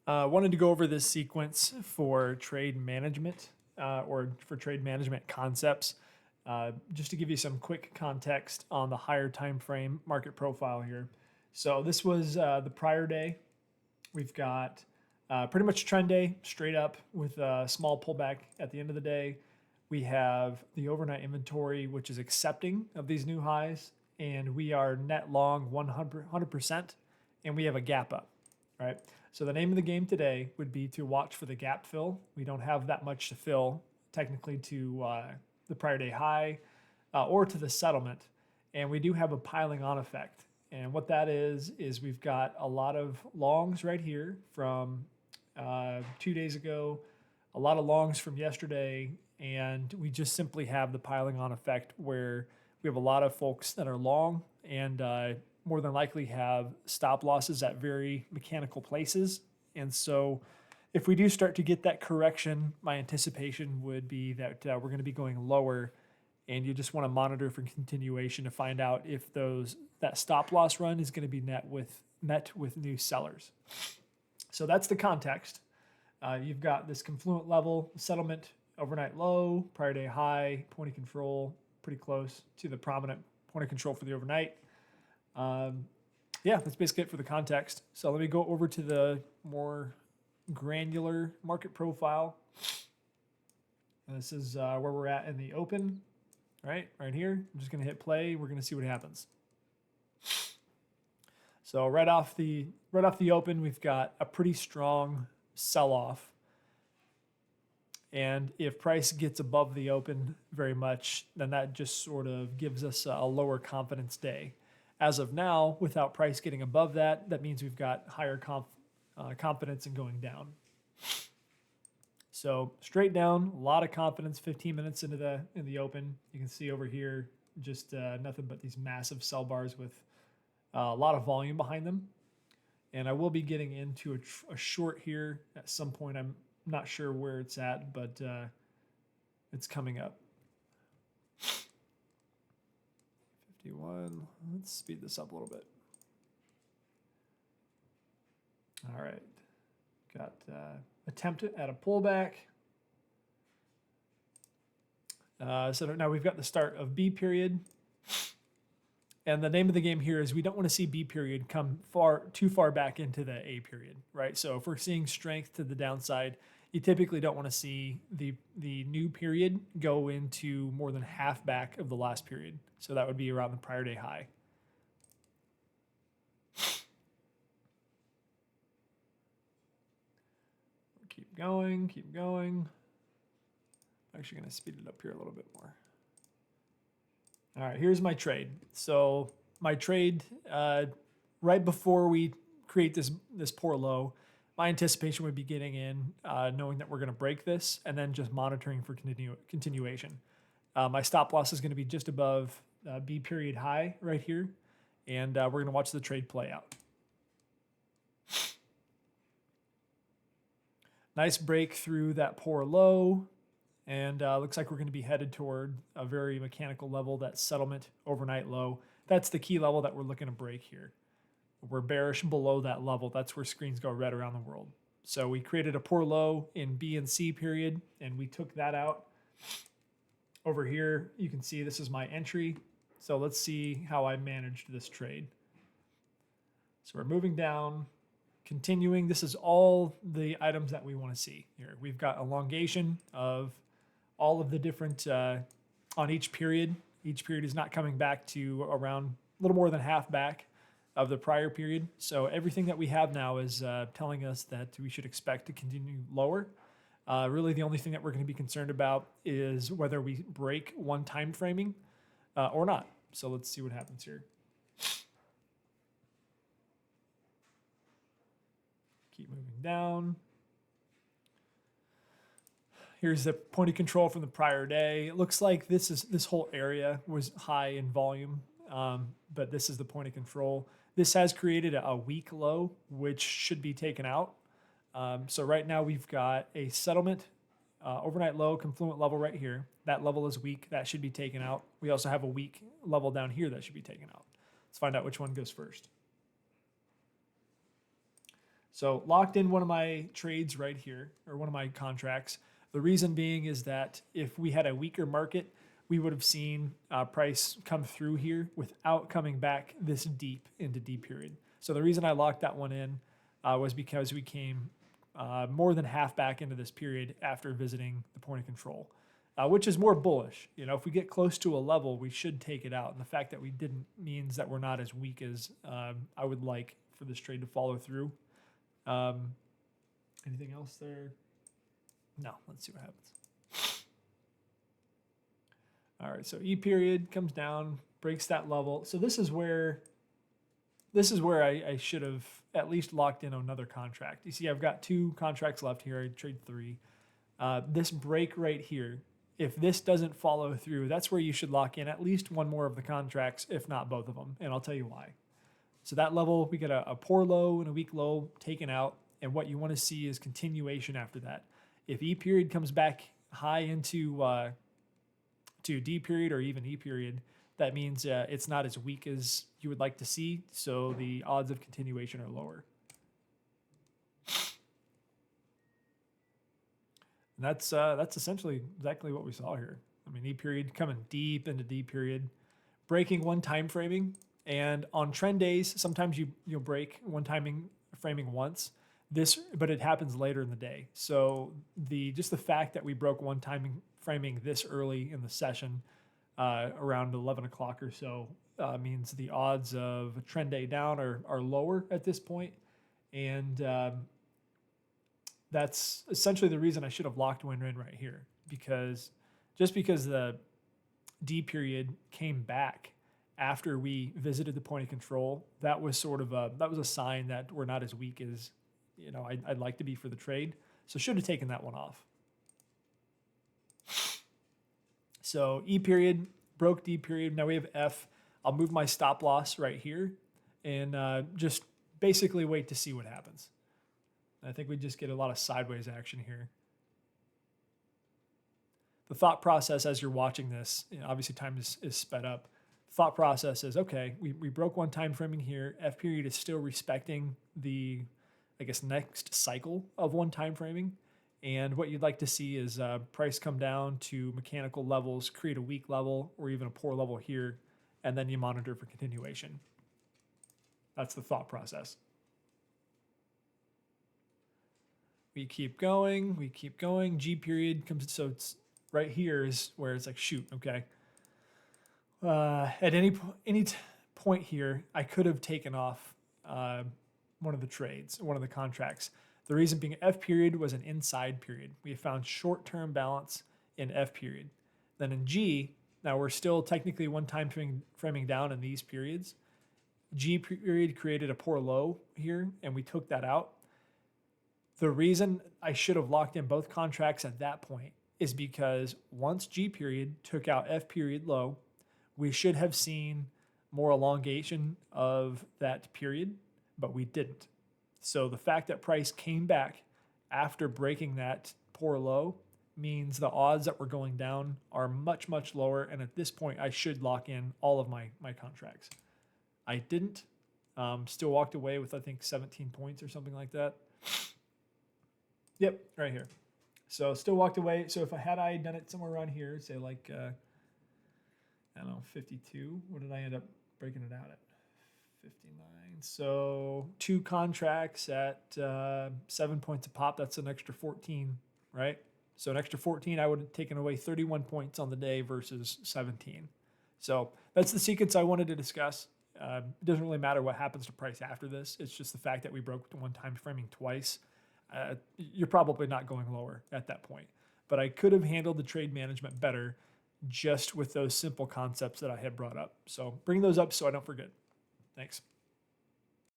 Wanted to go over this sequence for trade management or for trade management concepts. Just to give you some quick context on the higher time frame market profile here. So this was the prior day. We've got pretty much trend day straight up with a small pullback at the end of the day. We have the overnight inventory, which is accepting of these new highs, and we are net long 100%, and we have a gap up, right? So the name of the game today would be to watch for the gap fill. We don't have that much to fill technically to the prior day high or to the settlement, and we do have a piling on effect. And what that is we've got a lot of longs right here from 2 days ago, a lot of longs from yesterday, and we just simply have the piling on effect where we have a lot of folks that are long and more than likely have stop losses at very mechanical places. And so if we do start to get that correction, my anticipation would be that we're going to be going lower, and you just want to monitor for continuation to find out if that stop loss run is going to be met with new sellers. So that's the context. You've got this confluent level, settlement, overnight low, prior day high, point of control, pretty close to the prominent point of control for the overnight. Yeah, that's basically it for the context. So let me go over to the more granular market profile. And this is where we're at in the open, right here. I'm just going to hit play. We're going to see what happens. So right off the open, we've got a pretty strong sell-off. And if price gets above the open very much, then that just sort of gives us a lower confidence day. As of now, without price getting above that, that means we've got higher confidence in going down. So straight down, a lot of confidence. 15 minutes into the open, you can see over here just nothing but these massive sell bars with a lot of volume behind them. And I will be getting into a short here at some point. I'm not sure where it's at, but it's coming up. 51. Let's speed this up a little bit. All right. Got attempt at a pullback. So now we've got the start of B period. And the name of the game here is we don't want to see B period come too far back into the A period, right? So if we're seeing strength to the downside, you typically don't want to see the new period go into more than half back of the last period. So that would be around the prior day high. Keep going, keep going. I'm actually going to speed it up here a little bit more. All right, here's my trade. So my trade, right before we create this poor low, my anticipation would be getting in, knowing that we're going to break this, and then just monitoring for continuation. My stop loss is going to be just above B period high right here, and we're going to watch the trade play out. Nice break through that poor low. And looks like we're going to be headed toward a very mechanical level, that settlement overnight low. That's the key level that we're looking to break here. We're bearish below that level. That's where screens go red around the world. So we created a poor low in B and C period, and we took that out. Over here, you can see this is my entry. So let's see how I managed this trade. So we're moving down. Continuing, this is all the items that we want to see here. We've got elongation of all of the different, on each period. Each period is not coming back to around a little more than half back of the prior period. So everything that we have now is telling us that we should expect to continue lower. Really the only thing that we're going to be concerned about is whether we break one time framing or not. So let's see what happens here. Keep moving down. Here's the point of control from the prior day. It looks like this whole area was high in volume, but this is the point of control. This has created a weak low, which should be taken out. So right now we've got a settlement overnight low, confluent level right here. That level is weak. That should be taken out. We also have a weak level down here that should be taken out. Let's find out which one goes first. So locked in one of my trades right here, or one of my contracts. The reason being is that if we had a weaker market, we would have seen price come through here without coming back this deep into D period. So the reason I locked that one in was because we came more than half back into this period after visiting the point of control, which is more bullish. You know, if we get close to a level, we should take it out. And the fact that we didn't means that we're not as weak as I would like for this trade to follow through. Anything else there? No, let's see what happens. All right, so E period comes down, breaks that level. So this is where I should have at least locked in another contract. You see, I've got 2 contracts left here. I trade 3. This break right here, if this doesn't follow through, that's where you should lock in at least one more of the contracts, if not both of them. And I'll tell you why. So that level, we get a poor low and a weak low taken out. And what you want to see is continuation after that. If E period comes back high into to D period or even E period, that means it's not as weak as you would like to see. So the odds of continuation are lower. And that's essentially exactly what we saw here. I mean, E period coming deep into D period, breaking one time framing. And on trend days, sometimes you'll break one timing framing once. But it happens later in the day. So just the fact that we broke one timing framing this early in the session, around 11 o'clock or so, means the odds of a trend day down are lower at this point. And that's essentially the reason I should have locked one in right here, because the D period came back after we visited the point of control, that was a sign that we're not as weak as I'd like to be for the trade. So should have taken that one off. So E period broke D period. Now we have F. I'll move my stop loss right here and just basically wait to see what happens. I think we just get a lot of sideways action here. The thought process as you're watching this, obviously time is sped up. Thought process is, okay, we broke one time framing here. F period is still respecting the, I guess, next cycle of one time framing. And what you'd like to see is price come down to mechanical levels, create a weak level or even a poor level here, and then you monitor for continuation. That's the thought process. We keep going. G period comes, so it's right here is where it's like, shoot, okay. At any point here, I could have taken off one of the trades, one of the contracts. The reason being F period was an inside period. We found short-term balance in F period. Then in G, now we're still technically one time framing down in these periods. G period created a poor low here, and we took that out. The reason I should have locked in both contracts at that point is because once G period took out F period low, we should have seen more elongation of that period, but we didn't. So the fact that price came back after breaking that poor low means the odds that we're going down are much, much lower. And at this point, I should lock in all of my contracts. I didn't. Still walked away with, I think, 17 points or something like that. Yep, right here. So still walked away. So if I done it somewhere around here, say like, I don't know, 52, what did I end up breaking it out at? 59. So 2 contracts at 7 points a pop. That's an extra 14, right? So an extra 14, I would have taken away 31 points on the day versus 17. So that's the sequence I wanted to discuss. It doesn't really matter what happens to price after this. It's just the fact that we broke the one time framing twice. You're probably not going lower at that point. But I could have handled the trade management better just with those simple concepts that I had brought up. So bring those up so I don't forget. Thanks.